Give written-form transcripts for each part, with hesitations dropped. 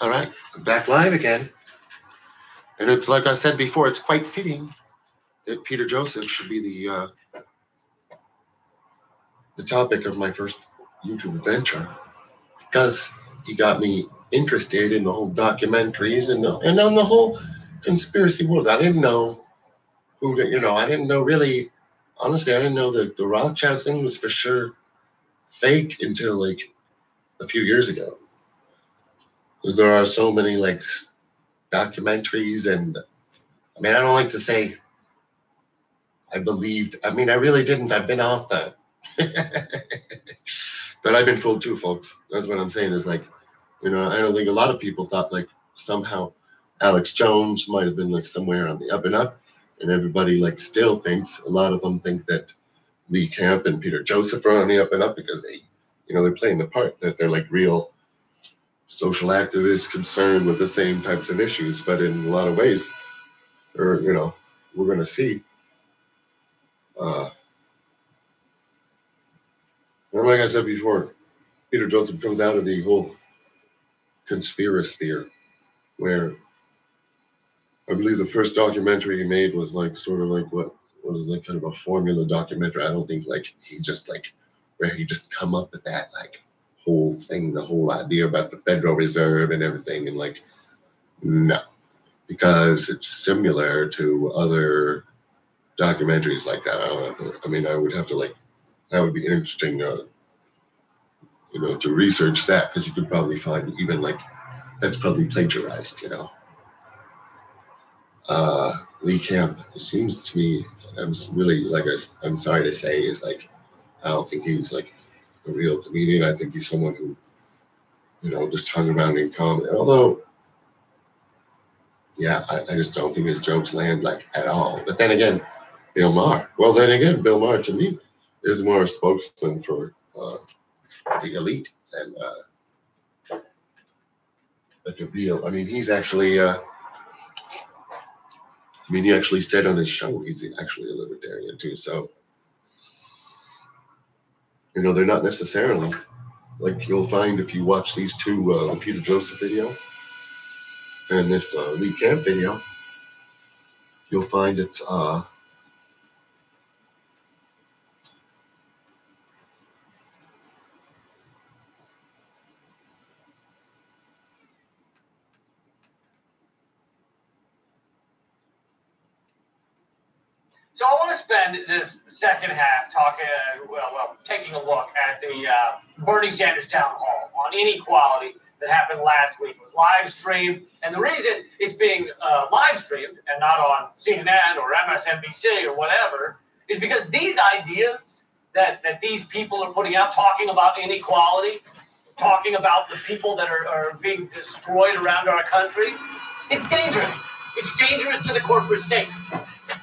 All right, I'm back live again. And it's like I said before, it's quite fitting that Peter Joseph should be the topic of my first YouTube venture, because he got me interested in the whole documentaries and on the whole conspiracy world. I didn't know I didn't know really, honestly, I didn't know that the Rothschild thing was for sure fake until like a few years ago. Because there are so many like documentaries, and I mean, I don't like to say I believed. I mean, I really didn't. I've been off that. But I've been fooled too, folks. That's what I'm saying is like, I don't think a lot of people thought like somehow Alex Jones might have been like somewhere on the up and up. And everybody like still thinks, a lot of them think that Lee Camp and Peter Joseph are on the up and up because they're playing the part that they're like real social activists concerned with the same types of issues. But in a lot of ways, or, we're going to see. And like I said before, Peter Joseph comes out of the whole conspiracy sphere, where I believe the first documentary he made was like sort of like what is like kind of a formula documentary. I don't think like he just like where he just come up with that like whole thing, the whole idea about the Federal Reserve and everything, and like no, because it's similar to other documentaries like that. I mean, I would have to like, that would be interesting, to research that, because you could probably find even like that's probably plagiarized, Lee Camp, it seems to me, I'm really like, I'm sorry to say, is like, I don't think he's like a real comedian. I think he's someone who, just hung around in comedy. Although, yeah, I just don't think his jokes land like at all. But then again, Bill Maher. Well, then again, Bill Maher to me is more a spokesman for the elite than like a real. I mean, he's actually. He actually said on his show he's actually a libertarian too. So, they're not necessarily like you'll find if you watch these two, the Peter Joseph video and this Lee Camp video, you'll find it's So I want to spend this second half talking, taking a look at the Bernie Sanders town hall on inequality that happened last week. It was live streamed, and the reason it's being live streamed and not on CNN or MSNBC or whatever is because these ideas that these people are putting out, talking about inequality, talking about the people that are being destroyed around our country, it's dangerous. It's dangerous to the corporate state.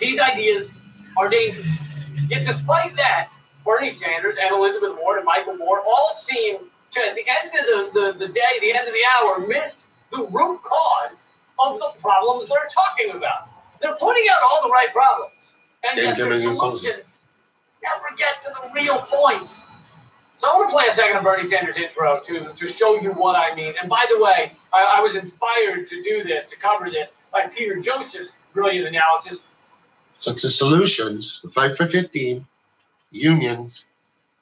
These ideas are dangerous. Yet despite that, Bernie Sanders and Elizabeth Warren and Michael Moore all seem to, at the end of the day, the end of the hour, miss the root cause of the problems they're talking about. They're putting out all the right problems, and yet their solutions never get to the real point. So I want to play a second of Bernie Sanders' intro to show you what I mean. And by the way, I was inspired to do this, to cover this, by Peter Joseph's brilliant analysis. such as solutions, the Fight for 15, unions.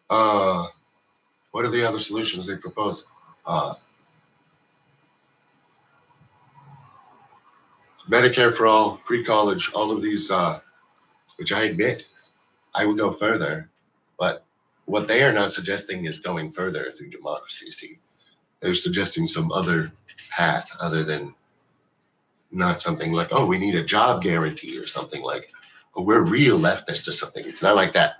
What are the other solutions they propose? Medicare for all, free college, all of these, which I admit I would go further, but what they are not suggesting is going further through democracy. See, they're suggesting some other path other than not something like, oh, we need a job guarantee or something like, oh, we're real leftists or something. It's not like that.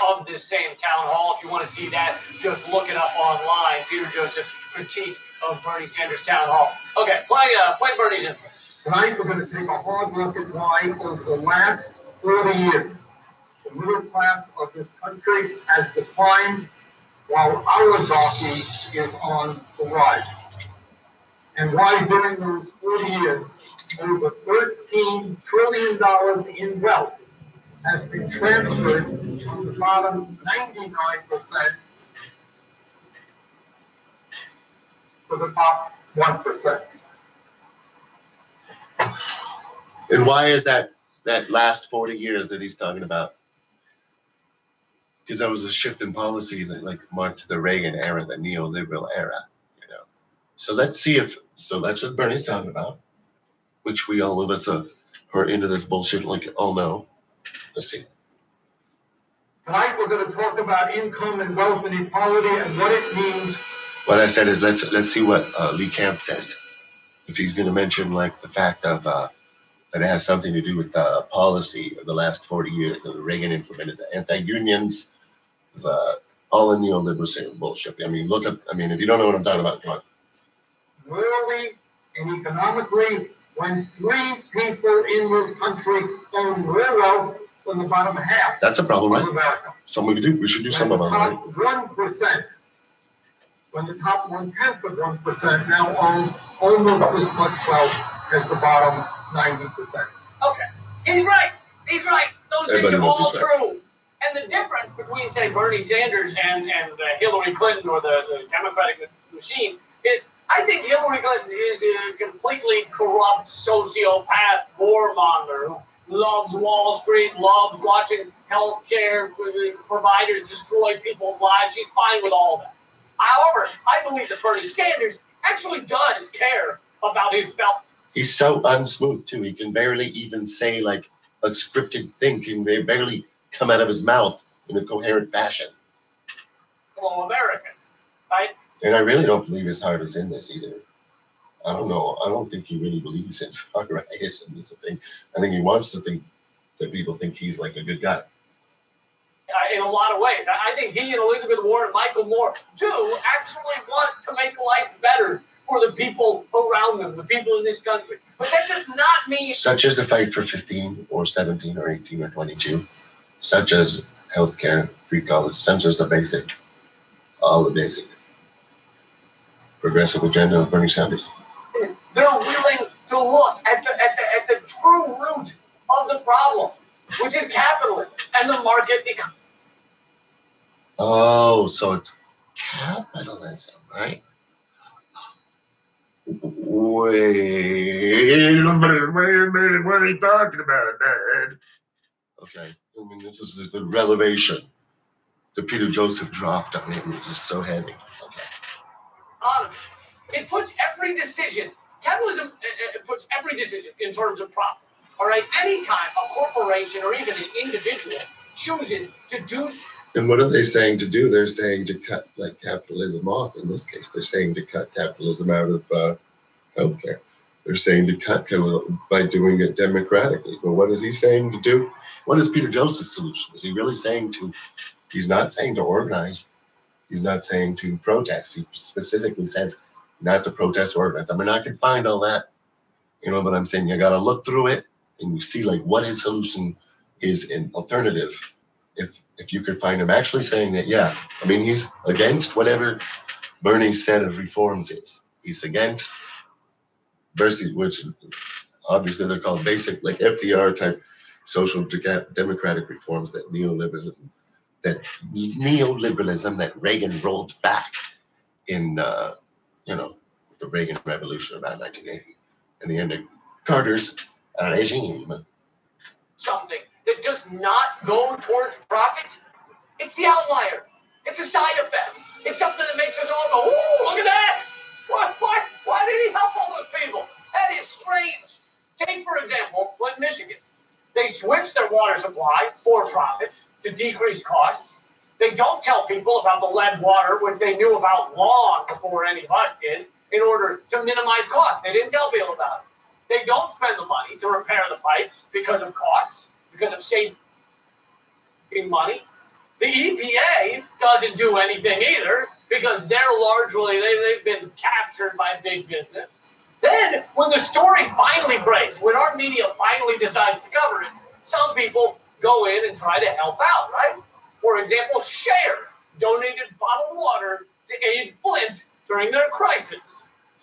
Of this same town hall, if you want to see that, just look it up online. Peter Joseph's critique of Bernie Sanders town hall. Okay, play Bernie's intro. Tonight we're going to take a hard look at why over the last 30 years, the middle class of this country has declined while oligarchy is on the rise. And why during those 40 years, over $13 trillion in wealth has been transferred from the bottom 99% for the top 1%. And why is that last 40 years that he's talking about? Because that was a shift in policy that like marked the Reagan era, the neoliberal era, you know. So let's see if, so that's what Bernie's talking about, which we all of us who are into this bullshit like all know. Let's see. Tonight we're going to talk about income and wealth inequality and what it means. What I said is let's see what Lee Camp says. If he's going to mention like the fact of that it has something to do with the policy of the last 40 years that Reagan implemented, the anti-unions, all the neoliberal bullshit. I mean, look at, I mean, if you don't know what I'm talking about, come on. Morally and economically, when 3 people in this country own more wealth than the bottom half. That's a problem, of right? America. Something we could do. We should do some of them, right? When the top 1%, when the top 1/10 of 1% now owns almost as much wealth as the bottom 90%. Okay. He's right. He's right. Those things are all knows he's right. true. And the difference between, say, Bernie Sanders and Hillary Clinton or the Democratic machine is I think Hillary Clinton is a completely corrupt sociopath warmonger who loves Wall Street, loves watching healthcare providers destroy people's lives. She's fine with all that. However, I believe that Bernie Sanders actually does care about his fellow. He's so unsmooth too. He can barely even say like a scripted thing. Can barely come out of his mouth in a coherent fashion. Fellow Americans, right? And I really don't believe his heart is in this either. I don't know. I don't think he really believes in far-rightism is the thing. I think he wants to think that people think he's like a good guy. In a lot of ways. I think he and Elizabeth Warren and Michael Moore do actually want to make life better for the people around them, the people in this country. But that does not mean... Such as the fight for 15 or 17 or 18 or 22. Such as healthcare, free college, such as the basic, all the basic progressive agenda of Bernie Sanders. They're willing to look at the true root of the problem, which is capitalism and the market economy. Oh, so it's capitalism, right? Wait a minute, what are you talking about, Dad? Okay, I mean, this is the revelation that Peter Joseph dropped on him. It's just so heavy. Okay. It puts every decision, capitalism puts every decision in terms of profit. All right, anytime a corporation or even an individual chooses to do. And what are they saying to do? They're saying to cut like capitalism off. In this case, they're saying to cut capitalism out of healthcare. They're saying to cut by doing it democratically. But what is he saying to do? What is Peter Joseph's solution? Is he really saying to? He's not saying to organize. He's not saying to protest. He specifically says not to protest or organize. I mean, I can find all that, you know, but I'm saying you got to look through it and you see like what his solution is in alternative. If you could find him actually saying that, yeah, I mean, he's against whatever Bernie's set of reforms is. He's against versus, which obviously they're called basic, like FDR type social democratic reforms that neoliberalism that Reagan rolled back in, you know, the Reagan Revolution about 1980 and the end of Carter's regime. Something that does not go towards profit, it's the outlier. It's a side effect. It's something that makes us all go, ooh, look at that. Why did he help all those people? That is strange. Take, for example, Flint, Michigan. They switched their water supply for profit to decrease costs. They don't tell people about the lead water, which they knew about long before any of us did, in order to minimize costs. They didn't tell people about it. They don't spend the money to repair the pipes because of costs, because of saving money. The EPA doesn't do anything either because they're largely, they've been captured by big business. Then, when the story finally breaks, when our media finally decides to cover it, some people go in and try to help out, right? For example, Cher donated bottled water to aid Flint during their crisis.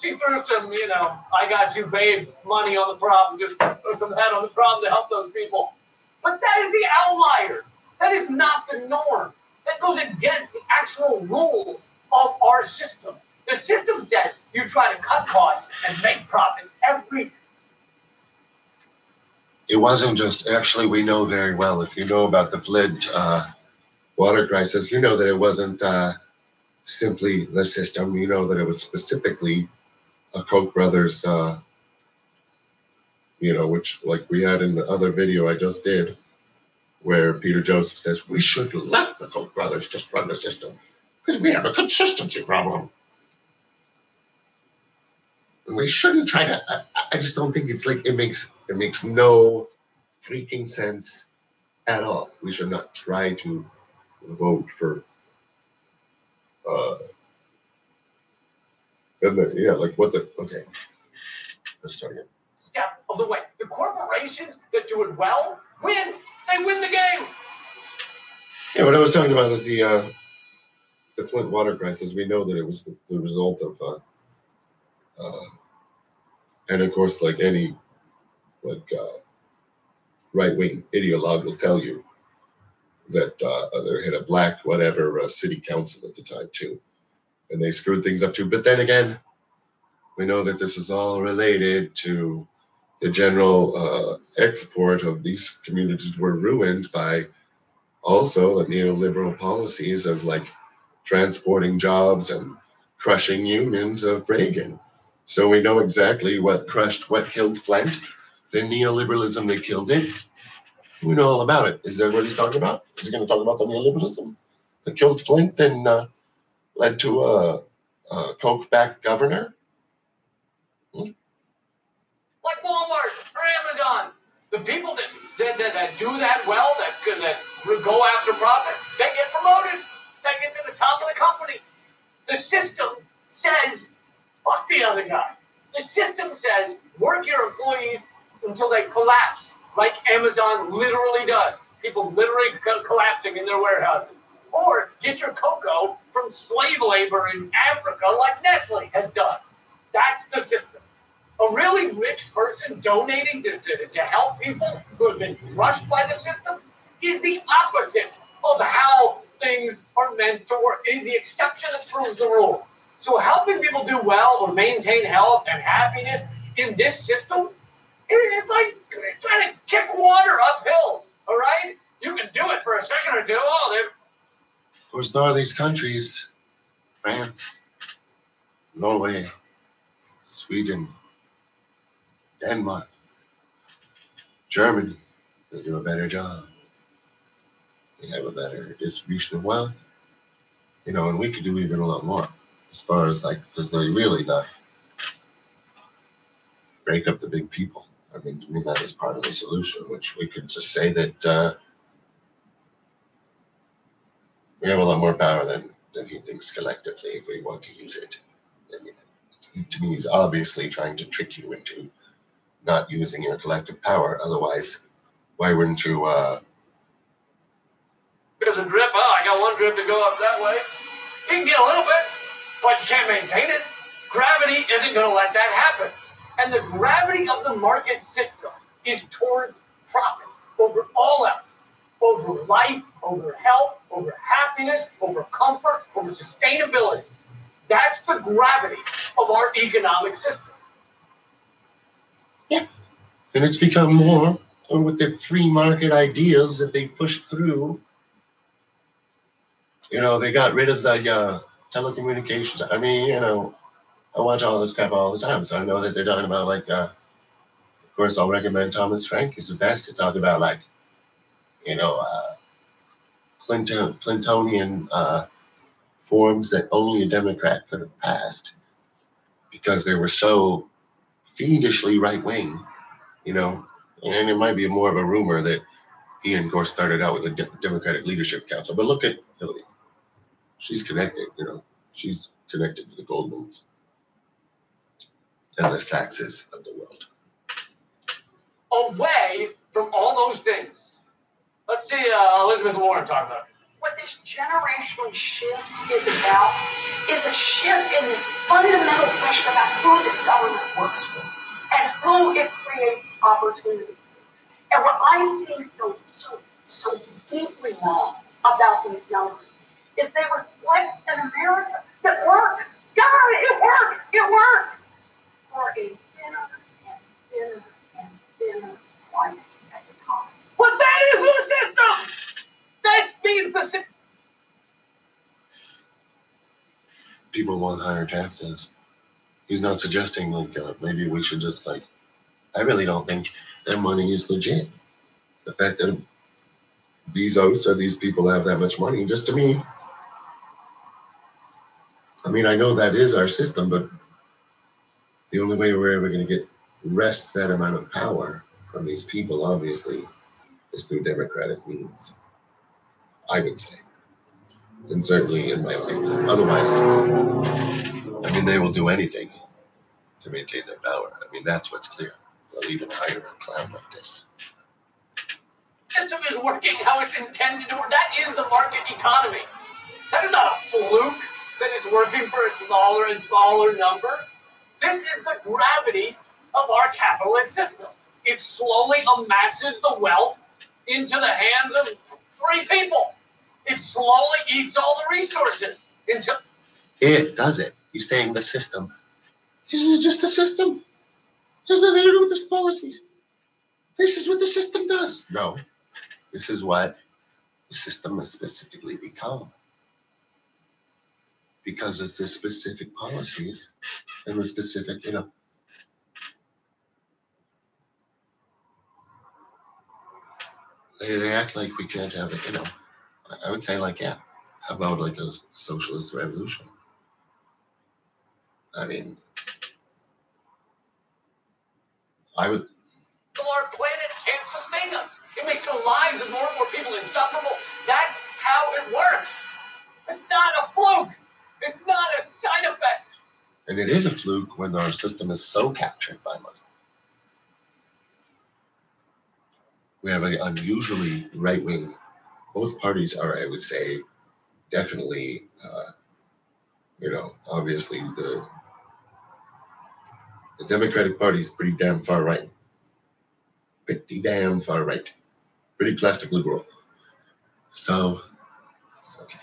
She threw some, you know, I got you, babe, money on the problem, just threw some head on the problem to help those people. But that is the outlier. That is not the norm. That goes against the actual rules of our system. The system says you try to cut costs and make profit every. It wasn't just, actually, we know very well, if you know about the Flint water crisis, you know that it wasn't simply the system. You know that it was specifically a Koch brothers, which, like we had in the other video I just did, where Peter Joseph says, we should let the Koch brothers just run the system because we have a consistency problem. And we shouldn't try to, I just don't think it's like, it makes no freaking sense at all. We should not try to vote for, okay, let's start again. Step of the way. The corporations that do it well win. They win the game. Yeah, what I was talking about is the Flint water crisis. We know that it was the result of, and of course, like any right-wing ideologue will tell you that they had a black whatever city council at the time too, and they screwed things up too. But then again, we know that this is all related to the general export of these communities were ruined by also the neoliberal policies of like transporting jobs and crushing unions of Reagan. So we know exactly what killed Flint. The neoliberalism that killed it. We know all about it. Is that what he's talking about? Is he going to talk about the neoliberalism that killed Flint and led to a Koch-backed governor? Like Walmart or Amazon. The people that do that well, that go after profit, they get promoted. They get to the top of the company. The system says, fuck the other guy. The system says, work your employees until they collapse, like Amazon literally does. People literally collapsing in their warehouses. Or get your cocoa from slave labor in Africa like Nestle has done. That's the system. A really rich person donating to help people who have been crushed by the system is the opposite of how things are meant to work. It is the exception that proves the rule. So helping people do well or maintain health and happiness in this system, it's like trying to kick water uphill, all right? You can do it for a second or two. Of course, there are these countries, France, Norway, Sweden, Denmark, Germany, they do a better job. They have a better distribution of wealth. And we could do even a lot more as far as because they really break up the big people. I mean, to me, that is part of the solution, which we could just say that we have a lot more power than he thinks collectively if we want to use it. I mean, to me, he's obviously trying to trick you into not using your collective power. Otherwise, why wouldn't you? There's a drip. Oh, I got one drip to go up that way. You can get a little bit, but you can't maintain it. Gravity isn't going to let that happen. And the gravity of the market system is towards profit over all else. Over life, over health, over happiness, over comfort, over sustainability. That's the gravity of our economic system. Yeah. And it's become more with the free market ideals that they pushed through. They got rid of the telecommunications. I mean, I watch all this crap all the time, so I know that they're talking about of course, I'll recommend Thomas Frank. He's the best to talk about Clintonian forms that only a Democrat could have passed because they were so fiendishly right wing, and it might be more of a rumor that he, of course, started out with the Democratic Leadership Council. But look at Hillary. She's connected, she's connected to the Goldmans and the Saxes of the world. Away from all those things. Let's see Elizabeth Warren talk about it. What this generational shift is about is a shift in this fundamental question about who this government works for and who it creates opportunity. And what I see so deeply wrong about these numbers is they reflect an America that works. God, it works! It works! For a thinner and thinner and thinner slice at the top. But that is the system! That means the system. People want higher taxes. He's not suggesting like maybe we should just like. I really don't think their money is legit. The fact that Bezos or these people have that much money, just to me. I mean, I know that is our system, but the only way we're ever going to get wrest that amount of power from these people, obviously, is through democratic means. I would say, and certainly in my lifetime. Otherwise, I mean, they will do anything to maintain their power. I mean, that's what's clear. They'll even hire a clown like this. System is working how it's intended to work. That is the market economy. That is not a fluke that it's working for a smaller and smaller number. This is the gravity of our capitalist system. It slowly amasses the wealth into the hands of 3 people. It slowly eats all the resources into. It does it. He's saying the system. This is just the system. There's nothing to do with these policies. This is what the system does. No. This is what the system has specifically become. Because of the specific policies and the specific, they act like we can't have it, I would say like, yeah, how about like a socialist revolution? I mean, I would. Our planet can't sustain us. It makes the lives of more and more people insufferable. That's how it works. It's not a fluke. It's not a side effect. And it is a fluke when our system is so captured by money. We have an unusually right wing. Both parties are, I would say, definitely, obviously the Democratic Party is pretty damn far right. Pretty damn far right. Pretty plastic liberal. So, okay.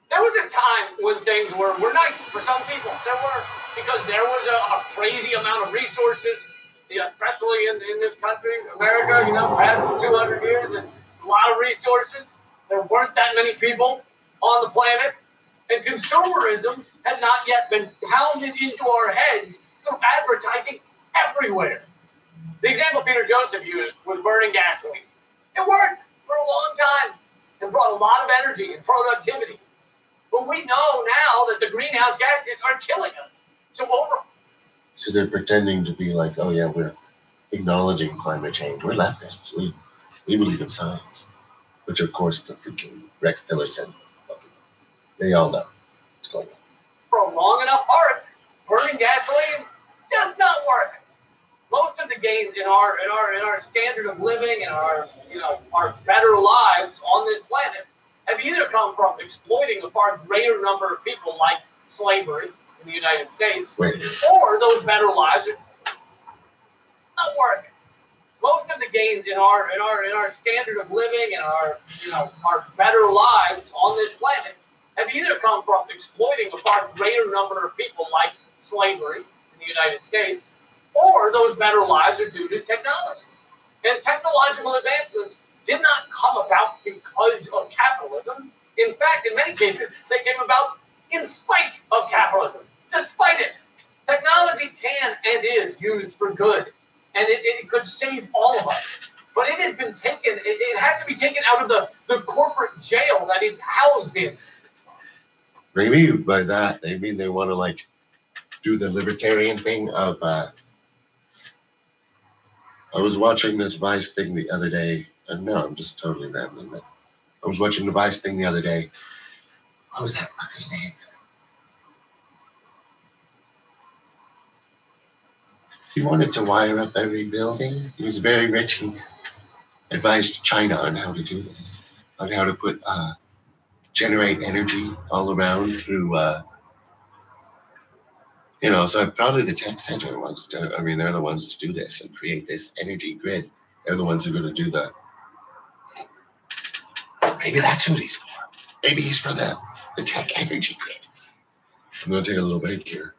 There was a time when things were nice for some people. Because there was a crazy amount of resources, especially in this country, America, past 200 years, and a lot of resources. There weren't that many people on the planet, and consumerism had not yet been pounded into our heads through advertising everywhere. The example Peter Joseph used was burning gasoline. It worked for a long time and brought a lot of energy and productivity. But we know now that the greenhouse gases are killing us. So they're pretending to be like, oh yeah, we're acknowledging climate change. We're leftists. We believe in science. Which of course the freaking Rex Tillerson. They all know what's going on. For a long enough arc, burning gasoline does not work. Most of the gains in our standard of living and our better lives on this planet have either come from exploiting a far greater number of people, like slavery in the United States, or those better lives are not work. Most of the gains in our standard of living and our better lives on this planet have either come from exploiting a far greater number of people, like slavery in the United States, or those better lives are due to technology. And technological advancements did not come about because of capitalism. In fact, in many cases, they came about in spite of capitalism. Despite it, technology can and is used for good, and it could save all of us. But it has been taken, it has to be taken out of the corporate jail that it's housed in. Maybe by that, they mean they want to like do the libertarian thing of, I was watching this Vice thing the other day, and no, I'm just totally rambling, but I was watching the Vice thing the other day. What was that fucker's name? He wanted to wire up every building. He was very rich. He advised China on how to do this, on how to put, generate energy all around through, so probably the tech center wants to, they're the ones to do this and create this energy grid. They're the ones who are going to do maybe that's who he's for. Maybe he's for the tech energy grid. I'm going to take a little break here.